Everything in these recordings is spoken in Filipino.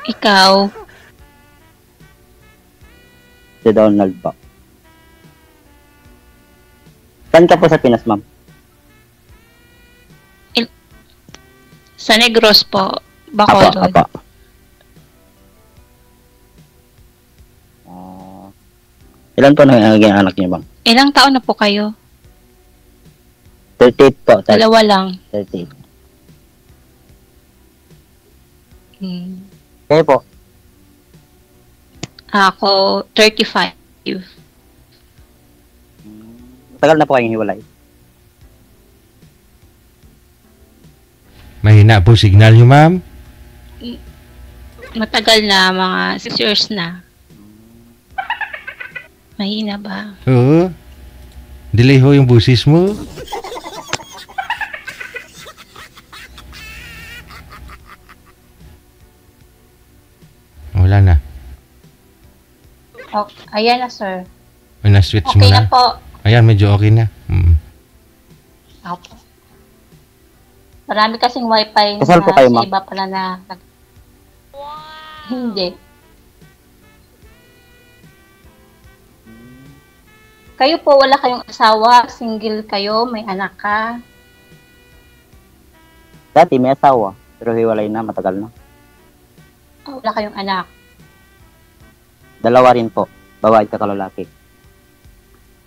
Ikaw? Si Donald po. Saan ka po sa Pinas, ma'am? Sa Negros po. Apo, Bacolod. apo. Ilan po na naging anak niyo, ma'am? Ilang taon na po kayo? 38 po. Dalawa lang. 38. Kayo po? Ako, 35. Matagal na po kayong hiwalay. Mahina po signal nyo, ma'am. Matagal na, mga 6 years na. Mahina ba? Oo. Delay ho yung busis mo. Wala na. Oh, ayan na, sir. May na-switch mo Okay na. na po. Ayan, medyo okay na. Opo. Marami kasing wifi Kasal po kayo, sa ma'am? iba pala na... Hindi. Kayo po, wala kayong asawa? Single kayo? May anak ka? Dati may asawa, pero hiwalay na, matagal na. Wala kayong anak? Dalawa rin po, babae at lalaki.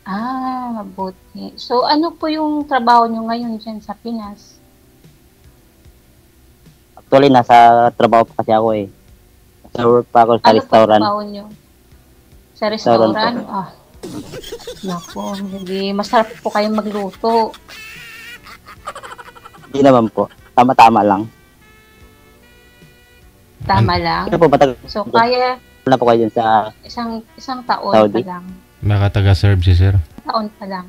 Ah, mabuti. So, ano po yung trabaho nyo ngayon dyan sa Pinas? Actually, nasa trabaho pa kasi ako eh. Sa work pa ako sa Ano po restaurant. trabaho nyo? Sa Restaurant restaurant? Ah, naku, hindi. Masarap po kayong magluto. Hindi naman po, tama-tama lang. Tama lang. Ano po, matagal So, kaya na po kayo dun sa... isang taon Saudi? pa lang. Baka taga-serve si sir. Taon pa lang.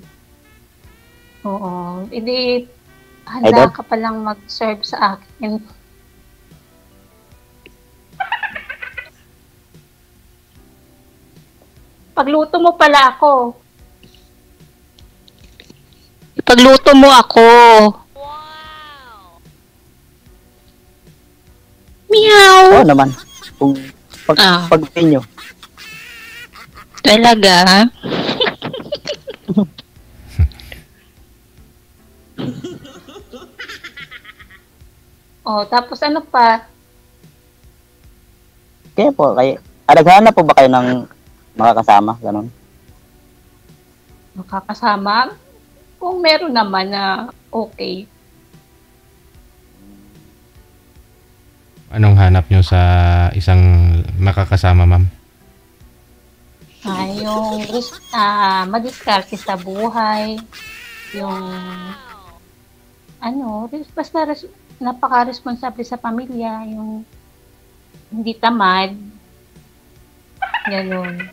Oo. Hindi, Ay, handa Dad? ka palang mag-serve sa akin. Pagluto mo pala ako. Pagluto mo ako. Meow. Oo naman, kung Ah. pag nyo. Talaga? Oh, tapos ano pa? Kaya po, kayo, naghahanap po ba kayo ng makakasama, ganun? Makakasama? Kung meron naman na okay. Anong hanap nyo sa isang makakasama, ma'am? Yung madiskarte sa buhay. Yung basta napaka-responsable sa pamilya. Yung hindi tamad. Ganun.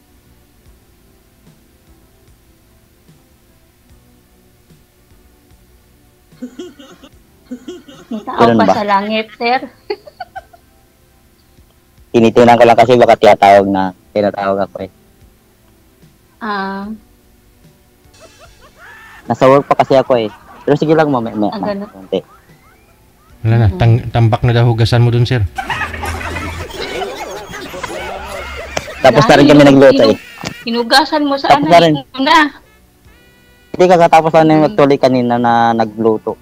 May tao Ganun ba ba? sa langit, sir? Tinitinan ko lang kasi baka tinatawag ako eh. Nasa work pa kasi ako eh. Pero sige lang mo, may Ganun. konti. Wala na. Tambak na daw hugasan mo dun, sir. Tapos na rin kami nagluto eh. Hinugasan mo sa Tapos na rin. na. Hindi kakatapos na yung actually kanina na nagluto.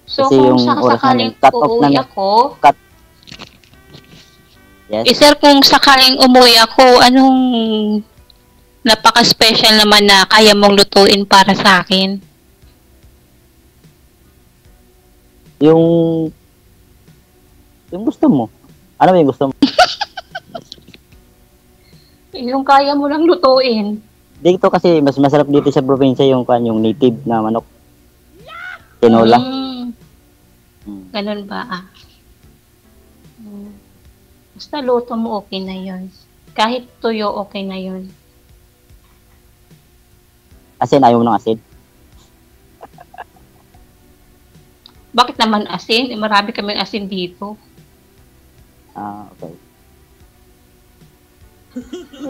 So, Kasi kung yung oras sakaling namin, cut off uuwi namin. ako, Yes. sir, kung sakaling umuwi ako, anong napaka-special naman na kaya mong lutuin para sa akin? Yung gusto mo. Ano ba yung gusto mo? Yung kaya mo lang lutuin. Dito kasi mas masarap dito sa probinsya yung native na manok. Tinola. Ganun ba? Basta luto mo, okay na yun. Kahit tuyo, okay na yun. Asin, ayaw mo ng asin. Bakit naman asin? Marami kaming asin dito. Okay.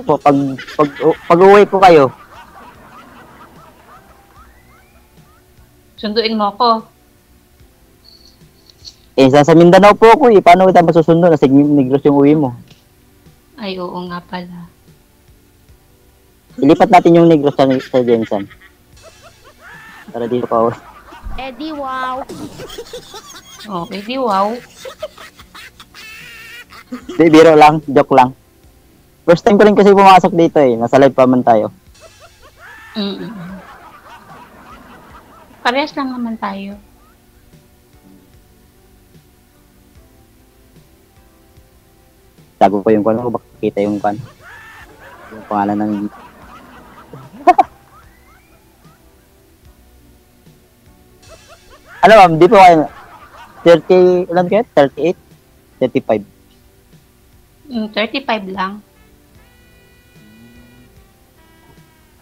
Po, pag uwi ko kayo, Sunduin mo ako. Sa Mindanao po ako eh. Paano kita masusundo? Nasa Negros yung uwi mo. Ay, oo nga pala. Ilipat natin yung Negros sa Jensen. Para dito pa ako. Eddie, wow. Oh, edi wow. Di, biro lang. Joke lang. First time ko rin kasi pumasok dito eh. Nasa live pa man tayo. Mm-mm. Parehas lang naman tayo. Tago ko yung kwan ko. Baka kita yung kwan. Yung pangalan ng... Ano ma'am, di po kayo... 30... Ilan kayo? 38? 35? 35 lang.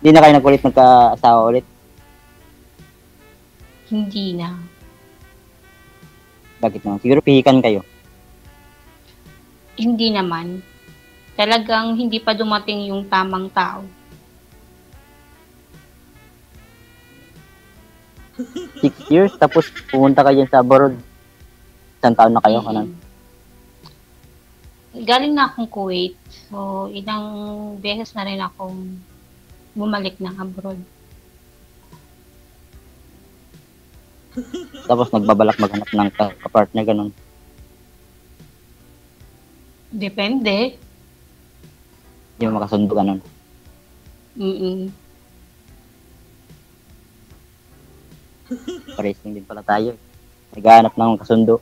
Di na kayo nagkulit nagka-asawa ulit? Hindi na. Bakit naman? Siguro pihikan kayo. Hindi naman. Talagang hindi pa dumating yung tamang tao. 6 years, tapos pumunta kayo sa abroad. Isang taon na kayo, kanan? Galing na akong Kuwait. So, ilang beses na rin akong bumalik ng abroad. Tapos nagbabalak maghanap ng kapartner, ganun. Depende. Yung makasundo, ganun. Mm-mm. Paracing din pala tayo. Naghahanap ng kasundo.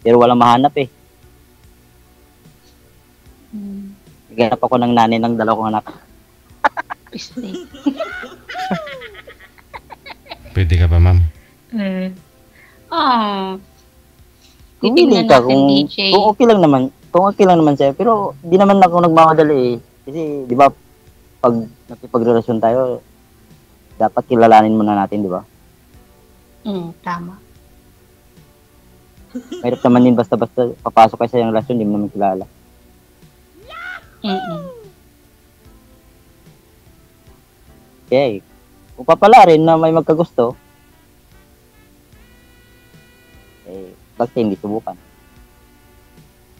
Pero walang mahanap eh. Naghanap ako ng nanay ng dalawang anak. Piste. Pwede ka ba, ma'am? Ah. Pumili Titingnan ka natin, DJ. kung okay lang naman. Kung okay lang naman sa'yo. Pero di naman ako nagmamadali eh. Kasi di ba pag nakipagrelasyon tayo, dapat kilalanin muna natin, di ba? Tama. Mahirap naman din basta-basta papasok kayo sa yung relasyon, di mo naman kilala. Okay. Kung papala rin na may magkagusto, eh, bakit hindi subukan?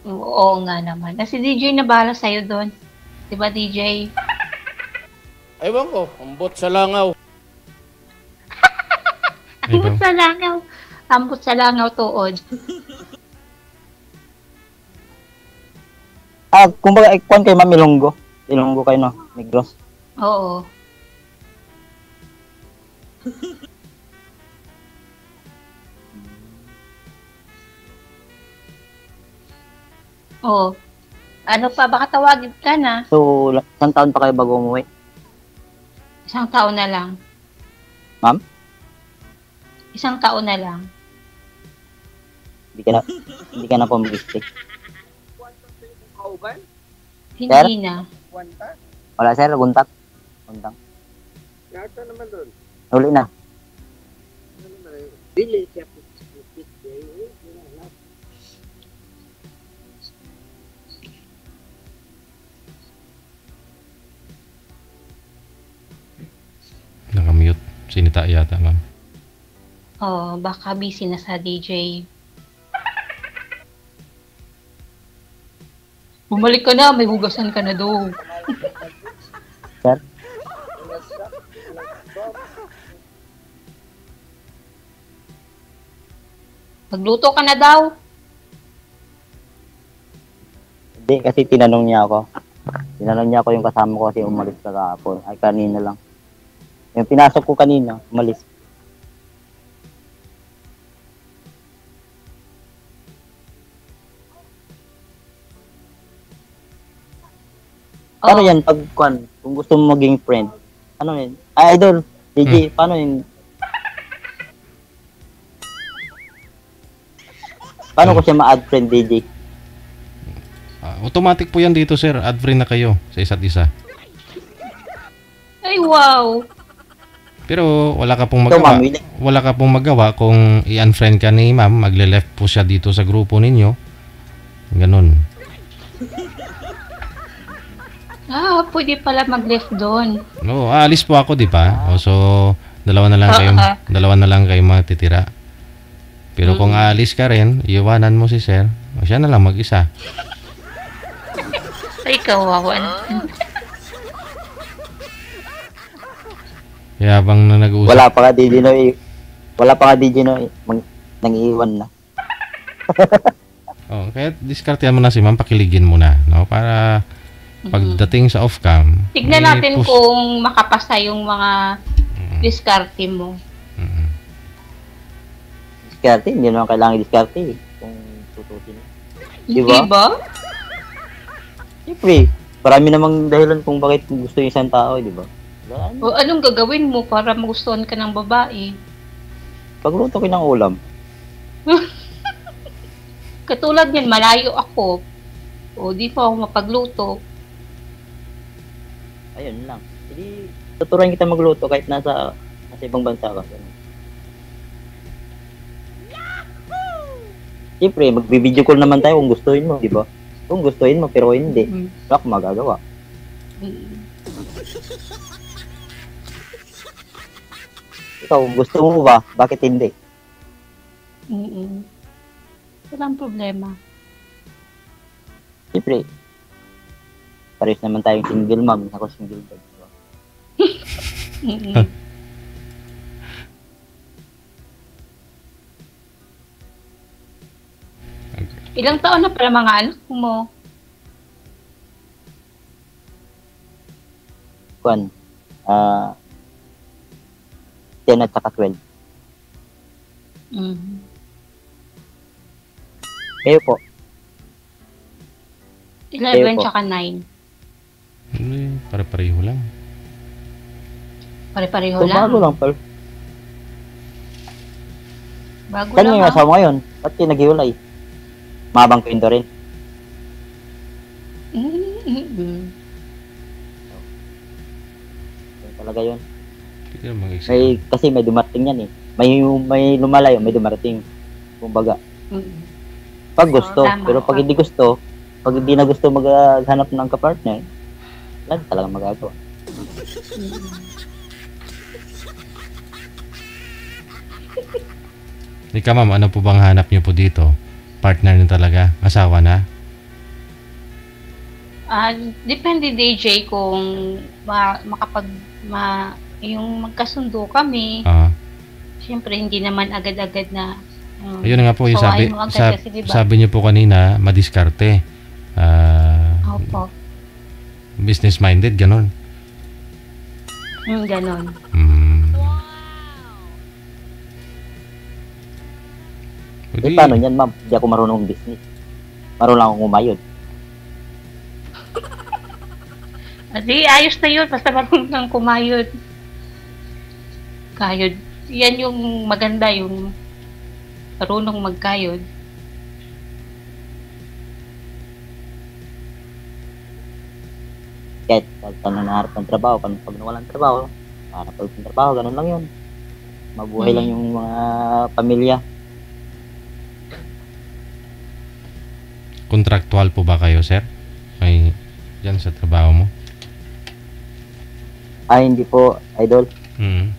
Oo nga naman. Si DJ na bahala sa'yo doon. Diba, DJ? Ewan ko, umbot sa langaw. Ambot sa langaw. Ambot sa langaw tuod. Kumbaga, ikuan kayo ma'am, Ilonggo. Ilonggo kayo, no? Negros. Oo. Oo. Ano pa? Baka tawagin ka na. So, isang taon pa kayo bago umuwi? Isang taon na lang. Ma'am? Isang taon na lang. Hindi ka na po mag-stay. Hindi na. Wala, sir. Guntak. Guntang. Yata naman doon. Uli na. Dili siya Nakamute. Sinita yata, ma'am. Oo, baka busy na sa DJ. Bumalik ka na, may hugasan ka na daw. Sir? Magluto ka na daw. Hindi, kasi tinanong niya ako. Tinanong niya ako yung kasama ko kasi umalis ka kahapon. Ay, kanina lang. Yung pinasok ko kanina, umalis. Paano yan pag kung gusto mo maging friend? Ano yan? Ay, idol, DJ, paano yun? Paano ko siya ma-add friend, DJ? Automatic po yan dito, sir. Add friend na kayo sa isa't isa. Ay, wow. Pero wala ka pong Ikaw, magawa. ma'am, Wala ka pong magawa kung i-unfriend ka ni ma'am, magle-left po siya dito sa grupo ninyo. Ganun. Pwede pala mag-left doon. No, aalis po ako, di ba? O, so dalawa na lang kayo matitira. Pero kung aalis ka rin, iwanan mo si sir, o siya na lang mag-isa. Ay, kawawan. Kaya bang na nag-uusap, Wala pa ka DJ Noy. Wala pa ka DJ Noy. Nang-iwan na. kaya diskartehan mo na si ma'am, pakiligin mo na, no? Para pagdating sa off-cam, Tignan may natin kung makapasa yung mga diskarte mo. Diskarte, hindi naman kailangan diskarte eh. Kung tutusin. Di Di ba? ba? Siyempre, marami namang dahilan kung bakit gusto yung isang tao, di ba? Wala, O anong gagawin mo para magustuhan ka ng babae? pagluto ko ng ulam. Katulad yan, malayo ako. O di pa ako mapagluto. Ayun lang. Hindi, tuturuan kita magluto kahit nasa ibang bansa ka. Ganun. Siyempre, magbibideo call naman tayo kung gustuhin mo, di ba? Kung gustuhin mo, pero hindi. Wala akong magagawa. Ikaw, gusto mo ba? Bakit hindi? Walang problema. Siyempre, pares naman tayong single mom. Ako single dad. Diba? Ilang taon na pala mga anak mo? Kuan, 10 at saka 12. Kayo po, 11 Ayun po. tsaka 9. pare-pareho lang. Pare-pareho so, lang. bago lang, Pearl. Bago Saan lang. yung asawa ngayon? Ba't kayo naghiwalay? Mabang kwento rin. Yun talaga yun. Pwede na mag-exit. Kasi may dumating yan eh. May lumalayo, may dumarating. Kumbaga, pag gusto. Tama. Pero pag hindi gusto, pag hindi na gusto maghanap ng kapartner, wala na talagang magagawa. Ika ma'am, ano po bang hanap niyo po dito? Partner niyo talaga? Asawa na? Depende DJ kung yung magkasundo kami. Siyempre hindi naman agad-agad na Ayun na nga po, yung sawayin mo agad kasi, diba? sabi niyo po kanina, madiskarte. Opo. Business-minded, ganun. Ganon. Eh, paano yan, ma'am? Hindi ako marunong business. Marunong lang akong umayod. Di, ayos na yun. Basta marunong lang kumayod. Kayod. Yan yung maganda, yung marunong magkayod. Kahit pag naharap ng trabaho, pag nawalan ng trabaho, hanap ulit ng trabaho, ganun lang yun. Mabuhay lang yung mga pamilya. Contractual po ba kayo, sir? May dyan sa trabaho mo? Ay, hindi po, idol. Mm.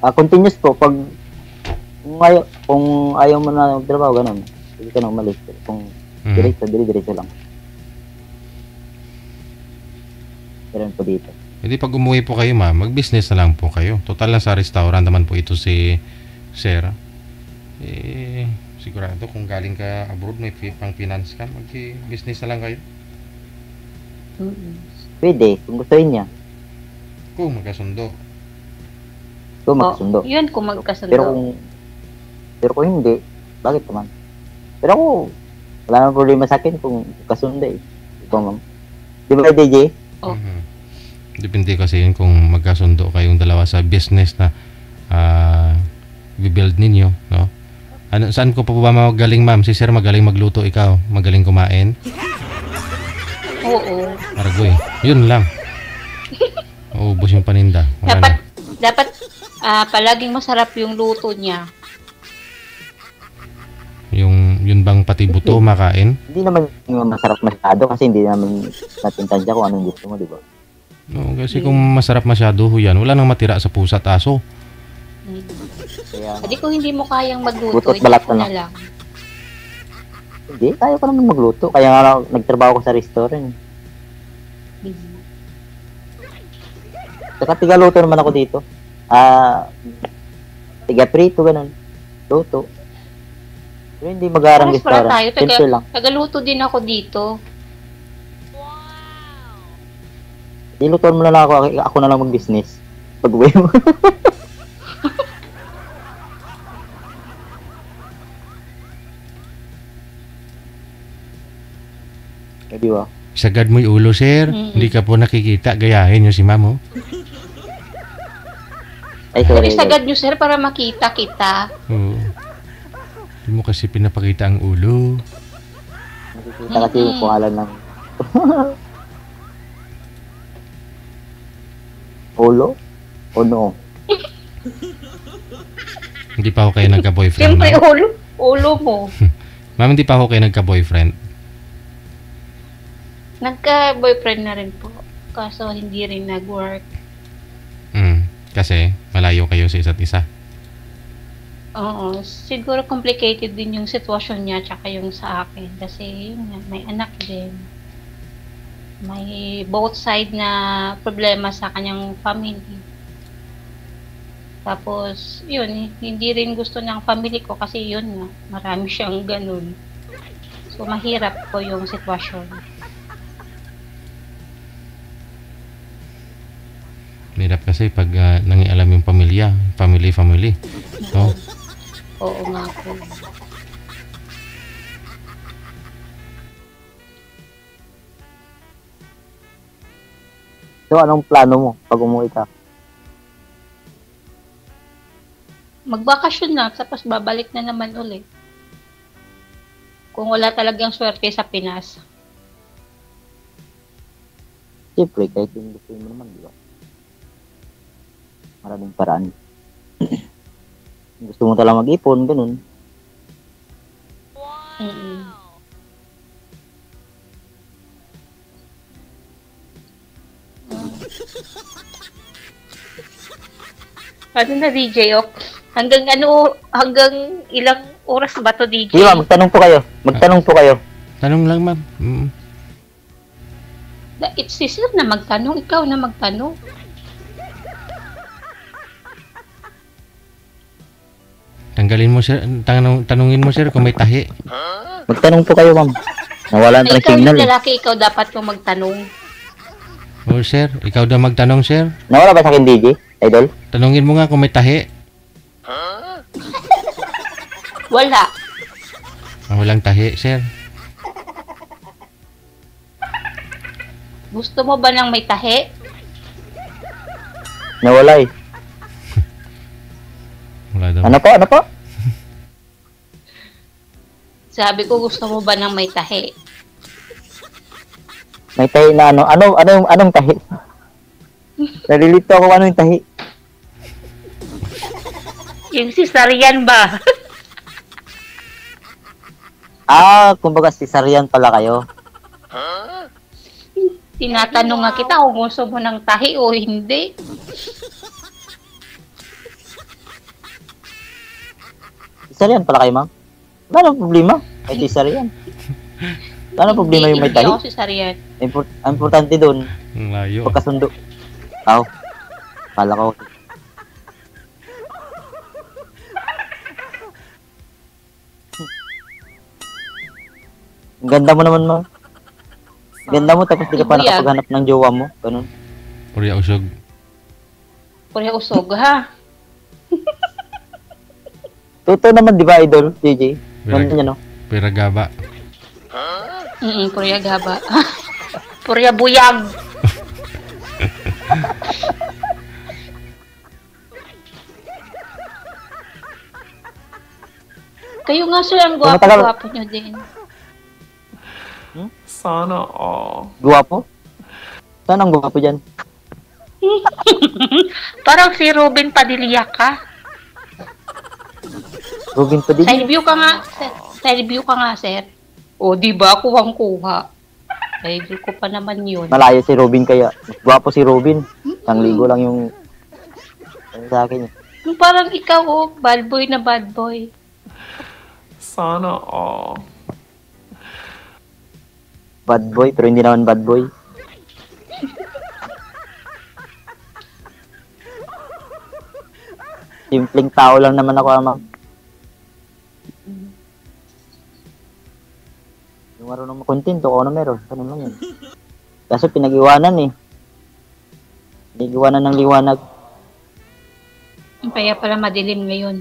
Continuous po, pag kung ayaw mo na magtrabaho, ganun. Hindi ka na umalis. Kung diretso lang. Ganun po dito. Hindi pag umuwi po kayo, ma'am, mag-business na lang po kayo. Total na sa restaurant naman po ito si Sir. Sigurado kung galing ka abroad, may pang finance ka, mag-business na lang kayo. Pwede, kung gusto niya. Kung magkasundo. Kung magsundo. Yun, kung magkasundo. Pero kung hindi, bakit naman? Pero ako, wala naman problema sa akin kung kasundo eh. Ito, ma'am. Di ba, DJ? Depende kasi yun kung magkasundo kayong dalawa sa business na i-build ninyo, no? Saan ko pa po ba magaling, ma'am? Si Sir magaling magluto, ikaw magaling kumain? Oo. Argoy. Yun lang. Uubos yung paninda. Dapat palaging masarap yung luto niya. Yun bang pati buto makain? Hindi naman masarap masyado kasi hindi naman natin tansya kung anong gusto mo, di ba? No, kasi kung masarap masyado yan, wala nang matira sa pusa at aso. Kaya, Hindi ko hindi mo kayang magluto, Butot ikaw balat ko na na lang. hindi, kaya ko naman magluto. Kaya nga nagtrabaho ko sa restaurant. Mhm. Saka tigaluto naman ako dito. Tiga prito, ganun. Luto. Pero hindi mag-aarang Pares pala restaurant. tayo, Simple lang. tagaluto din ako dito. Dilutuan mo na lang ako na lang mag-business. Pag-uwi mo. Di ba? Sagad mo yung ulo, sir. Mm-mm. Hindi ka po nakikita. Gayahin nyo si ma'am, oh. Ay, Pero sorry. sagad nyo, sir, para makita kita. Oo. Hindi mo kasi pinapakita ang ulo. Nakikita kasi yung pangalan ng Olo? O no? Hindi pa ako kayo nagka-boyfriend, Siyempre, ma'am. ulo mo. Ma'am, hindi pa ako kayo nagka-boyfriend. Nagka-boyfriend na rin po. Kaso hindi rin nag-work. Kasi malayo kayo sa isa't isa. Oo. Siguro complicated din yung sitwasyon niya tsaka yung sa akin. Kasi yun nga, may anak din. May both side na problema sa kanyang family. Tapos, yun, hindi rin gusto ng family ko kasi yun nga, marami siyang ganun. So, mahirap po yung sitwasyon. Hirap kasi pag nangialam yung pamilya, family. No? Oo nga po. So, anong plano mo pag umuwi ka? Magbakasyon na, tapos babalik na naman ulit. Kung wala talagang swerte sa Pinas. Siyempre, kahit yung gusto mo naman, di ba? Maraming paraan. Gusto mo talagang mag-ipon, ganun. Mm-mm. Ano na DJ Ok? Hanggang ilang oras ba to DJ? Di ba, magtanong po kayo. Tanong lang, ma'am. It's si sir na magtanong, ikaw na magtanong. Tanggalin mo, sir. Tanungin mo, sir, kung may tahi. Magtanong po kayo, ma'am. Nawalan pa ng Ikaw signal. yung lalaki, ikaw dapat kong magtanong. Oh, sir. Ikaw daw magtanong, sir. Nawala ba sa akin, DJ? Idol? Tanungin mo nga kung may tahi. Wala. Walang tahi, sir. Gusto mo ba ng may tahi? Nawala eh. Wala daw. Ano po? Sabi ko, gusto mo ba ng may tahi? May tahi na ano? Anong tahi? Nalilito ako ano yung tahi. Yung cesarean ba? Kumbaga cesarean pala kayo. Tinatanong nga kita kung gusto mo ng tahi o hindi. Cesarean pala kayo, ma'am? Wala nang problema. Ay, cesarean. Wala nang problema yung may Hindi tahi. ako cesarean. Ang importante doon, Ang layo. pagkasundo. Kala ko. Ang ganda mo naman, ma'am. Ganda mo, tapos di ka pa Ibuyag. nakapaghanap ng jowa mo. Ganun. Purya usog. Pura usog ha. Totoo naman, di ba, idol, JJ? Ganda niya, no? Piragaba. Purya gaba. Purya buyag. Kayo nga sir, ang Tumatagal. gwapo nyo din. Sana all. Guwapo? Saan ang guwapo dyan? Parang si Ruben Padilla ka. Robin pa din. Side view ka nga, sir. Side view ka nga, sir. O, di ba? Kuhang-kuha. Side view ko pa naman yun. Malayo si Robin kaya. Guwapo si Robin. Isang ligo lang yung ano sa akin. Yung parang ikaw, oh, bad boy na bad boy. Sana all. Bad boy, pero hindi naman bad boy. Simpleng tao lang naman ako, ma'am. Yung marunong makontento, kung ano meron. Ganun lang yun. Kaso pinag-iwanan eh. Pinag-iwanan ng liwanag. Kaya pala madilim ngayon.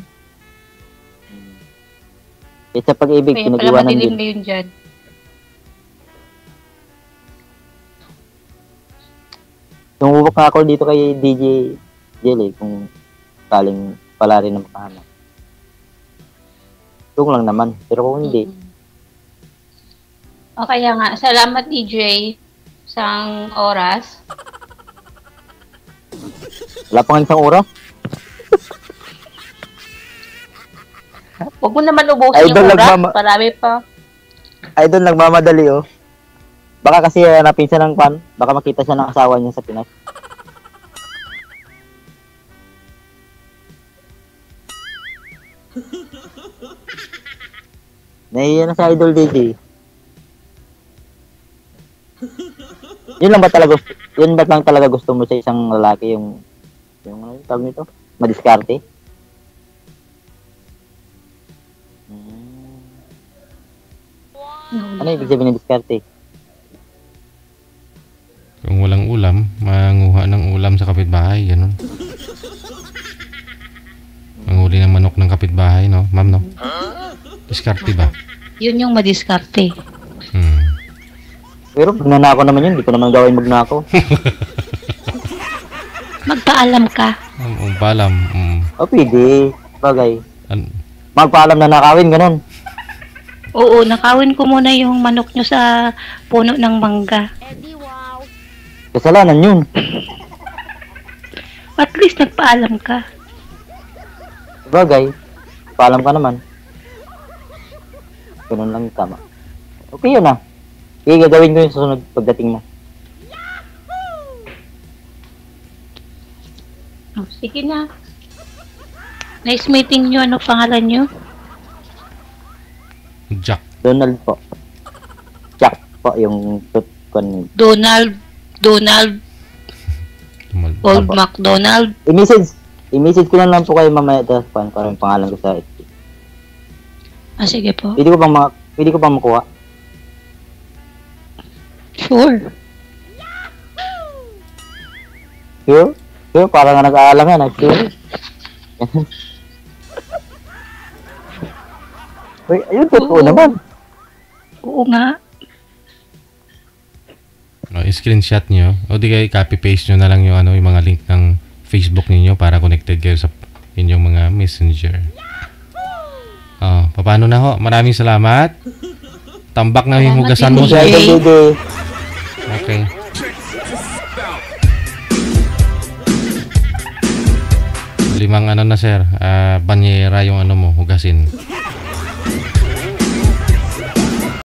Eh sa pag-ibig, Kaya pala pinag-iwanan madilim din. ngayon dyan. Sumubok nga ako dito kay DJ Jelly kung kaling pala rin na makahanap. Tung lang naman. Pero kung hindi, O kaya nga, salamat DJ sang oras. wala pang isang oras. Huwag mo naman ubusin Idol, yung oras. nagmama- Marami pa. Idol, nagmamadali oh. Baka kasi hanapin siya ng pan. Baka makita siya ng asawa niya sa Pinas. Nahiya na sa Idol DJ. Yun lang ba talaga yun ba lang talaga gusto mo sa isang lalaki yung ano yung tawag nito? Madiskarte? Ano ibig sabihin ng diskarte? Kung walang ulam, manguha ng ulam sa kapitbahay, ganun. Manghuli ng manok ng kapitbahay, no? Ma'am, no? Diskarte ba? Yun yung madiskarte. Hmm. Pero magnanako naman yun, hindi ko naman gawin magnako. Magpaalam ka. Ang palam. O pwede, bagay. An- Magpaalam na nakawin, ganun. Oo, nakawin ko muna yung manok nyo sa puno ng mangga. Kasalanan yun. At least nagpaalam ka. Bagay, paalam ka naman. Ganun lang yung tama. Okay yun ah. Okay, gagawin ko yung susunod pagdating mo. Oh, sige na. Nice meeting nyo. Ano pangalan nyo? Jack. Donald po. Jack po yung tutkon. Donald Old Apo. McDonald. I-message ko na lang po kayo mamaya tapos paano para yung pangalan ko sa FB. Ah, sige po. Pwede ko bang makuha? Sure. Sure? Sure? Parang nga nag-aalangan ah. Sure? Uy, ayun, totoo Oo. naman. Oo nga. No, screenshot nyo. O di kayo copy-paste nyo na lang yung, yung mga link ng Facebook ninyo para connected kayo sa inyong mga messenger. Paano na ho? Maraming salamat. Tambak na yung Salamat hugasan din, mo DJ. sa... Idol, Okay. Limang ano na sir, banyera yung ano mo, hugasin.